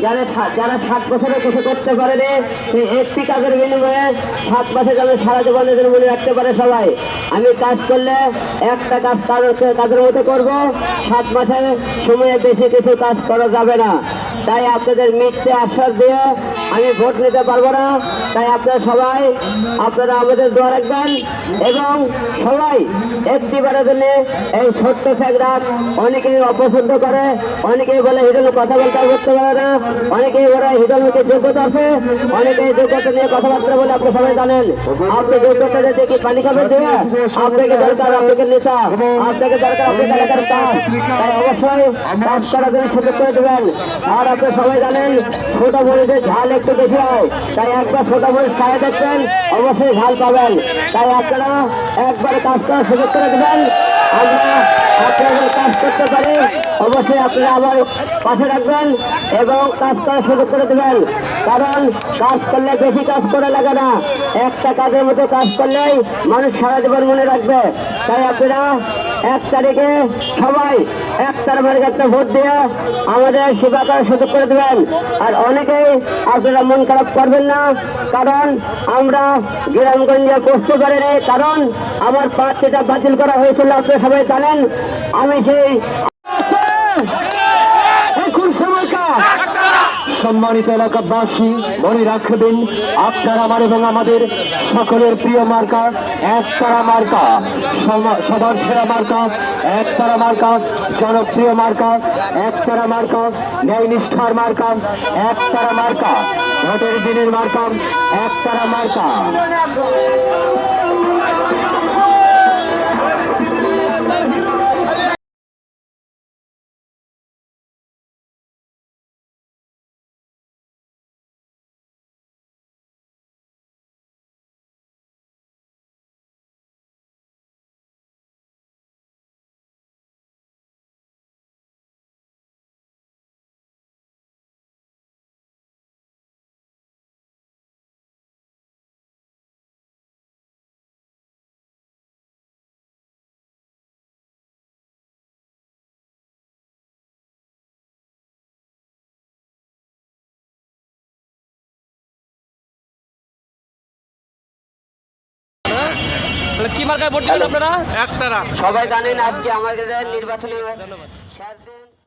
যারা 7 বছরে কিছু করতে পারেনি সেই একটি কাজের বিনিময়ে 7 মাসে যেন সারা জীবনের মনে রাখতে পারে সবাই। আমি কাজ করলে একটা কাজ কাজের মতো করব, 7 মাসে সময়ে বেশি কিছু কাজ করা যাবে না। তাই আপনাদের মিথ্যে আশ্বাস দিয়ে আমি ভোট নিতে পারবো না। তাই আপনারা আমাদের দোয়া রাখবেন এবং সবাই একটিবারের জন্য এই ছোট্ট ফ্যাগরা অনেকেই অপছন্দ করে, অনেকেই বলে হিডল কথা বলতে করতে পারে না, অনেকেই বলে হিডলকে যোগ্যতা আছে, অনেকেই যোগ্যতা নিয়ে কথাবার্তা বলে আপনি সবাই জানেন। আপনি যোগ্যতা দিয়ে কি পানি খাবে দেবে? আপনাকে দরকার আপনাকে নেতা, আপনাকে দরকার আপনাকে এলাকার কাজ। তাই অবশ্যই কাজ করার জন্য সুযোগ করে দেবেন। আর আপনি সবাই জানেন ছোট মরিচের ঝাল একটু বেশি হয়, তাই একবার ছোট মরিচ খায় দেখবেন অবশ্যই ঝাল পাবেন। তাই আপনারা একবার কাজ করার সুযোগ করে দেবেন। আমরা আপনাদের কাজ করতে পারি, অবশ্যই আপনারা আমার পাশে রাখবেন এবং কাজ করার সুযোগ করে দেবেন। কারণ কাজ করলে বেশি কাজ করে লাগে না, একটা কাজের মতো কাজ করলেই মানুষ সারা জীবন মনে রাখবে। তাই আপনারা 1 তারিখে সবাই 1 তারিখের একটা ভোট দিয়ে আমাদের সেবা করার সুযোগ করে দেবেন। আর অনেকেই আপনারা মন খারাপ করবেন না, কারণ আমরা গ্রামগঞ্জে বসতে পারিনি, কারণ আমার প্রার্থীটা বাতিল করা হয়েছিল আপনারা সবাই জানেন। আমি সেই সম্মানিত এলাকাবাসী মনে রাখবেন, আপনার আমার এবং আমাদের সকলের প্রিয় মার্কা একতারা মার্কা, সবার সেরা মার্কা একতারা মার্কা, জনপ্রিয় মার্কা একতারা মার্কা, ন্যায় নিষ্ঠার মার্কা একতারা মার্কা, ভোটের দিনের মার্কা একতারা মার্কা। কি মার্কায় ভোট দিবেন আপনারা? সবাই জানেন আজকে আমাদের নির্বাচনী